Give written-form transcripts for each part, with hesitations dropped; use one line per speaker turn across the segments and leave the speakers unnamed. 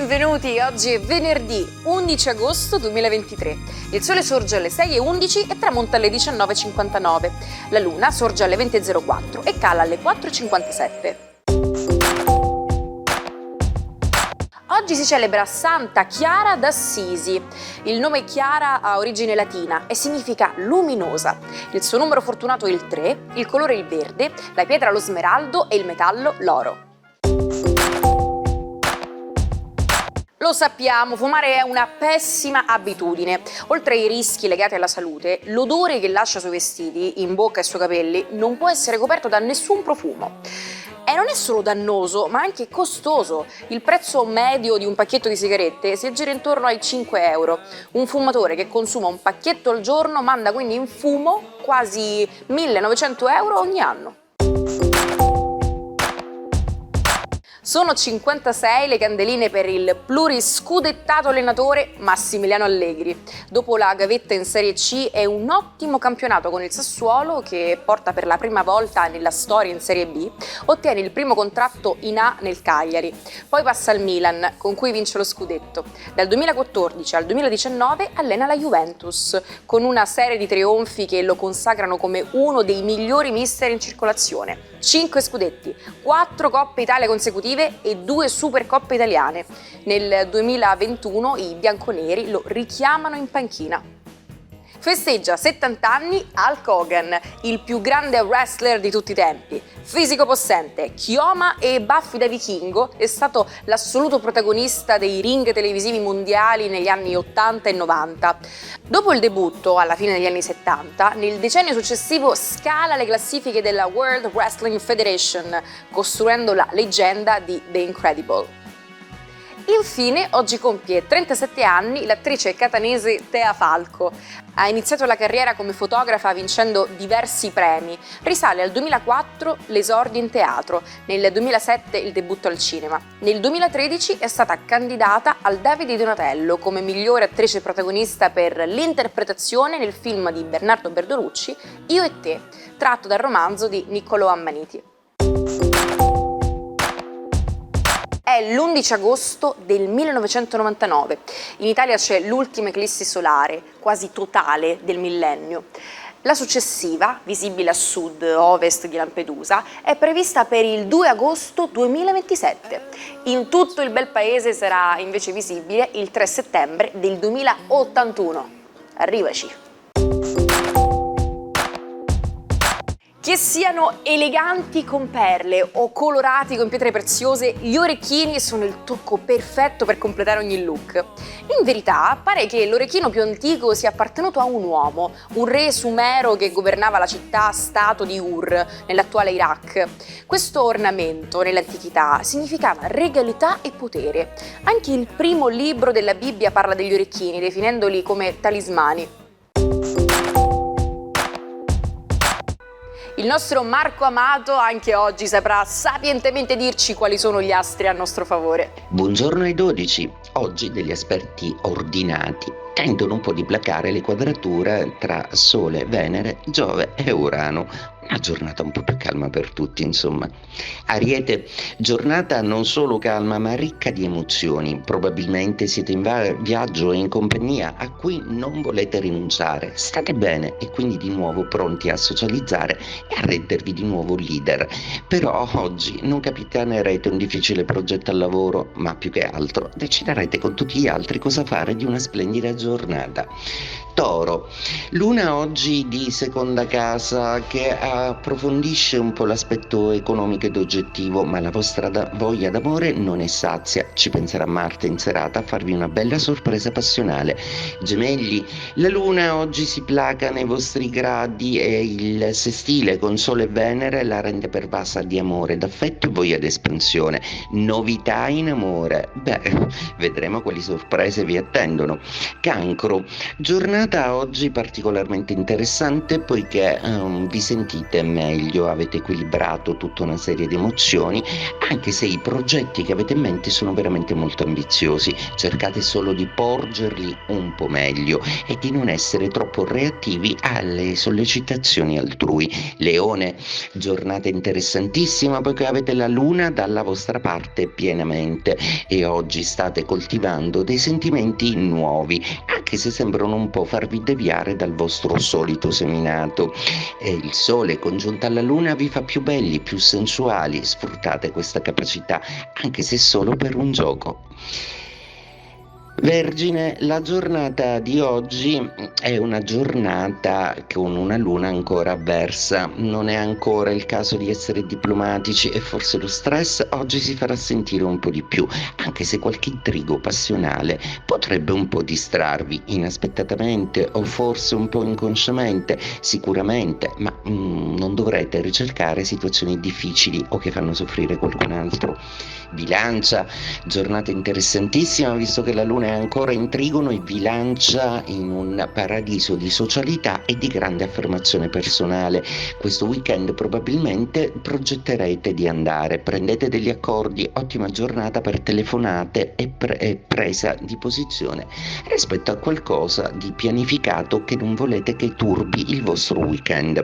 benvenuti, oggi è venerdì 11 agosto 2023. Il sole sorge alle 6:11 e tramonta alle 19:59. La luna sorge alle 20:04 e cala alle 4:57. Oggi si celebra Santa Chiara d'Assisi. Il nome Chiara ha origine latina e significa luminosa. Il suo numero fortunato è il 3, il colore è il verde, la pietra lo smeraldo e il metallo l'oro. Lo sappiamo, fumare è una pessima abitudine. Oltre ai rischi legati alla salute, l'odore che lascia sui vestiti, in bocca e sui capelli non può essere coperto da nessun profumo. E non è solo dannoso, ma anche costoso. Il prezzo medio di un pacchetto di sigarette si aggira intorno ai 5 euro. Un fumatore che consuma un pacchetto al giorno manda quindi in fumo quasi 1.900 euro ogni anno. Sono 56 le candeline per il pluriscudettato allenatore Massimiliano Allegri. Dopo la gavetta in Serie C è un ottimo campionato con il Sassuolo, che porta per la prima volta nella storia in Serie B, ottiene il primo contratto in A nel Cagliari. Poi passa al Milan, con cui vince lo scudetto. Dal 2014 al 2019 allena la Juventus, con una serie di trionfi che lo consacrano come uno dei migliori mister in circolazione. 5 scudetti, 4 Coppe Italia consecutive e 2 Supercoppe italiane. Nel 2021 i bianconeri lo richiamano in panchina. Festeggia 70 anni Hulk Hogan, il più grande wrestler di tutti i tempi. Fisico possente, chioma e baffi da vichingo, è stato l'assoluto protagonista dei ring televisivi mondiali negli anni 80 e 90. Dopo il debutto, alla fine degli anni 70, nel decennio successivo scala le classifiche della World Wrestling Federation, costruendo la leggenda di The Incredible. Infine, oggi compie 37 anni l'attrice catanese Tea Falco. Ha iniziato la carriera come fotografa vincendo diversi premi. Risale al 2004 l'esordio in teatro, nel 2007 il debutto al cinema. Nel 2013 è stata candidata al David di Donatello come migliore attrice protagonista per l'interpretazione nel film di Bernardo Bertolucci Io e te, tratto dal romanzo di Niccolò Ammaniti. È l'11 agosto del 1999. In Italia c'è l'ultima eclissi solare, quasi totale, del millennio. La successiva, visibile a sud-ovest di Lampedusa, è prevista per il 2 agosto 2027. In tutto il bel paese sarà invece visibile il 3 settembre del 2081. Arrivaci! Che siano eleganti con perle o colorati con pietre preziose, gli orecchini sono il tocco perfetto per completare ogni look. In verità, pare che l'orecchino più antico sia appartenuto a un uomo, un re sumero che governava la città-stato di Ur, nell'attuale Iraq. Questo ornamento, nell'antichità, significava regalità e potere. Anche il primo libro della Bibbia parla degli orecchini, definendoli come talismani. Il nostro Marco Amato anche oggi saprà sapientemente dirci quali sono gli astri a nostro favore.
Buongiorno ai 12. Oggi degli aspetti ordinati tendono un po' di placare le quadrature tra Sole, Venere, Giove e Urano. Una giornata un po' più calma per tutti, insomma. Ariete, giornata non solo calma ma ricca di emozioni. Probabilmente siete in viaggio e in compagnia a cui non volete rinunciare. State bene e quindi di nuovo pronti a socializzare e a rendervi di nuovo leader. Però oggi non capitanerete un difficile progetto al lavoro, ma più che altro deciderete con tutti gli altri cosa fare di una splendida giornata. Toro, luna oggi di seconda casa che approfondisce un po' l'aspetto economico ed oggettivo, ma la vostra voglia d'amore non è sazia. Ci penserà Marte in serata a farvi una bella sorpresa passionale. Gemelli, la luna oggi si placa nei vostri gradi e il sestile con Sole e Venere la rende pervasa di amore, d'affetto e voglia d'espansione. Novità in amore, vedremo quali sorprese vi attendono. Cancro, giornata Giornata oggi particolarmente interessante poiché vi sentite meglio, avete equilibrato tutta una serie di emozioni, anche se i progetti che avete in mente sono veramente molto ambiziosi. Cercate solo di porgerli un po' meglio e di non essere troppo reattivi alle sollecitazioni altrui. Leone, giornata interessantissima poiché avete la luna dalla vostra parte pienamente e oggi state coltivando dei sentimenti nuovi, anche se sembrano un po' farvi deviare dal vostro solito seminato. E il sole congiunto alla luna vi fa più belli, più sensuali, sfruttate questa capacità, anche se solo per un gioco. Vergine, la giornata di oggi è una giornata con una luna ancora avversa, non è ancora il caso di essere diplomatici e forse lo stress oggi si farà sentire un po' di più, anche se qualche intrigo passionale potrebbe un po' distrarvi inaspettatamente o forse un po' inconsciamente, sicuramente, ma non dovrete ricercare situazioni difficili o che fanno soffrire qualcun altro. Bilancia, giornata interessantissima visto che la luna è ancora in trigono e vi lancia in un paradiso di socialità e di grande affermazione personale. Questo weekend probabilmente progetterete di andare, prendete degli accordi, ottima giornata per telefonate e presa di posizione rispetto a qualcosa di pianificato che non volete che turbi il vostro weekend.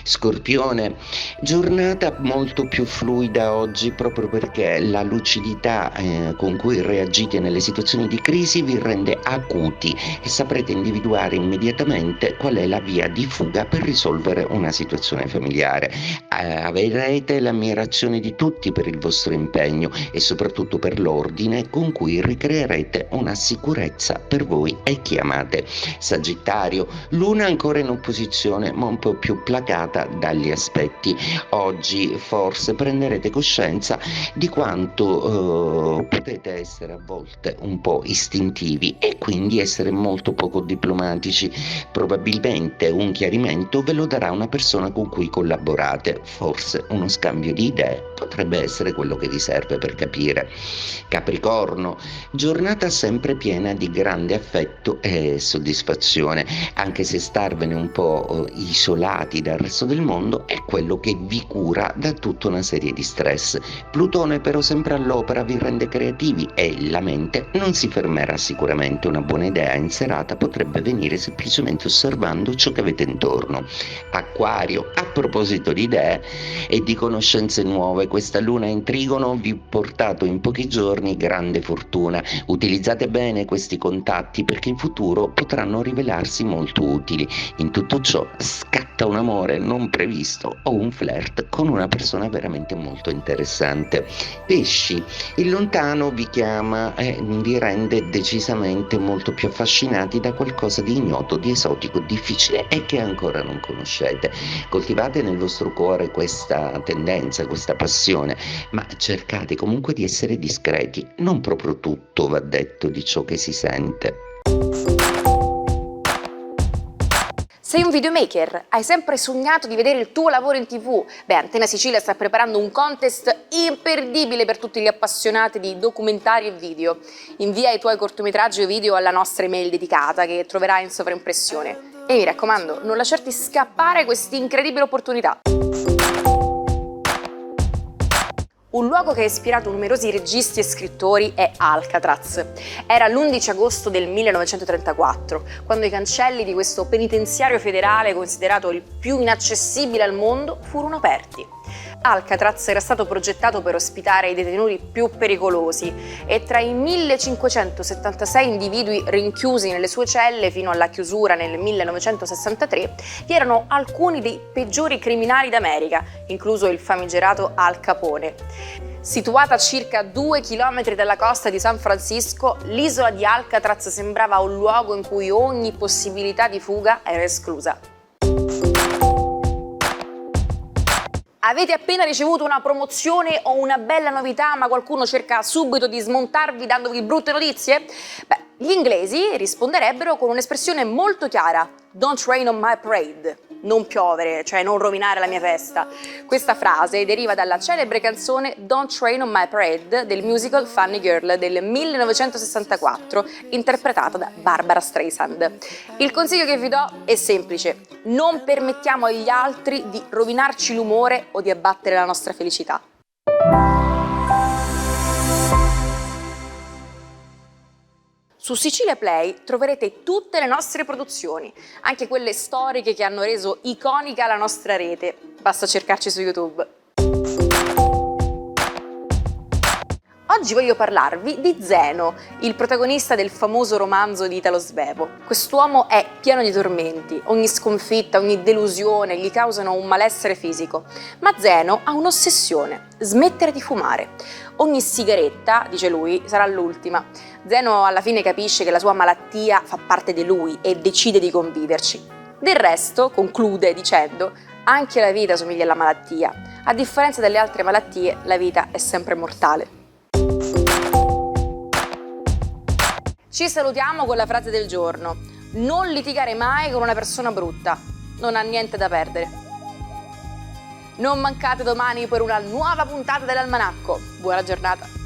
Scorpione, giornata molto più fluida oggi proprio perché la lucidità con cui reagite nelle situazioni di crisi vi rende acuti e saprete individuare immediatamente qual è la via di fuga per risolvere una situazione familiare. Avrete l'ammirazione di tutti per il vostro impegno e soprattutto per l'ordine con cui ricreerete una sicurezza per voi e chi amate. Sagittario, luna ancora in opposizione ma un po' più placata dagli aspetti. Oggi forse prenderete coscienza di quanto potete essere a volte un po' istintivi e quindi essere molto poco diplomatici. Probabilmente un chiarimento ve lo darà una persona con cui collaborate, forse uno scambio di idee potrebbe essere quello che vi serve per capire. Capricorno, giornata sempre piena di grande affetto e soddisfazione, anche se starvene un po' isolati dal resto del mondo è quello che vi cura da tutta una serie di stress. Plutone però sempre all'opera vi rende creativi e la mente non si fermerà sicuramente. Una buona idea in serata potrebbe venire semplicemente osservando ciò che avete intorno. Acquario, a proposito di idee e di conoscenze nuove, questa luna in trigono vi ha portato in pochi giorni grande fortuna. Utilizzate bene questi contatti perché in futuro potranno rivelarsi molto utili. In tutto ciò scatta un amore non previsto o un flirt con una persona veramente molto interessante. Pesci, il lontano vi chiama e vi rende decisamente molto più affascinati da qualcosa di ignoto, di esotico, difficile e che ancora non conoscete. Coltivate nel vostro cuore questa tendenza, questa passione, ma cercate comunque di essere discreti, non proprio tutto va detto di ciò che si sente.
Sei un videomaker? Hai sempre sognato di vedere il tuo lavoro in TV? Beh, Antena Sicilia sta preparando un contest imperdibile per tutti gli appassionati di documentari e video. Invia i tuoi cortometraggi o video alla nostra email dedicata che troverai in sovraimpressione. E mi raccomando, non lasciarti scappare questa incredibile opportunità. Un luogo che ha ispirato numerosi registi e scrittori è Alcatraz. Era l'11 agosto del 1934, quando i cancelli di questo penitenziario federale, considerato il più inaccessibile al mondo, furono aperti. Alcatraz era stato progettato per ospitare i detenuti più pericolosi e tra i 1576 individui rinchiusi nelle sue celle fino alla chiusura nel 1963 vi erano alcuni dei peggiori criminali d'America, incluso il famigerato Al Capone. Situata a circa 2 chilometri dalla costa di San Francisco, l'isola di Alcatraz sembrava un luogo in cui ogni possibilità di fuga era esclusa. Avete appena ricevuto una promozione o una bella novità, ma qualcuno cerca subito di smontarvi dandovi brutte notizie? Beh, gli inglesi risponderebbero con un'espressione molto chiara: "Don't rain on my parade". non piovere, cioè non rovinare la mia festa. Questa frase deriva dalla celebre canzone Don't Rain on My Parade del musical Funny Girl del 1964, interpretata da Barbara Streisand. Il consiglio che vi do è semplice: non permettiamo agli altri di rovinarci l'umore o di abbattere la nostra felicità. Su Sicilia Play troverete tutte le nostre produzioni, anche quelle storiche che hanno reso iconica la nostra rete. Basta cercarci su YouTube. Oggi voglio parlarvi di Zeno, il protagonista del famoso romanzo di Italo Svevo. Quest'uomo è pieno di tormenti, ogni sconfitta, ogni delusione gli causano un malessere fisico. Ma Zeno ha un'ossessione: smettere di fumare. Ogni sigaretta, dice lui, sarà l'ultima. Zeno alla fine capisce che la sua malattia fa parte di lui e decide di conviverci. Del resto, conclude dicendo, anche la vita somiglia alla malattia. A differenza delle altre malattie, la vita è sempre mortale. Ci salutiamo con la frase del giorno: non litigare mai con una persona brutta, non ha niente da perdere. Non mancate domani per una nuova puntata dell'Almanacco. Buona giornata!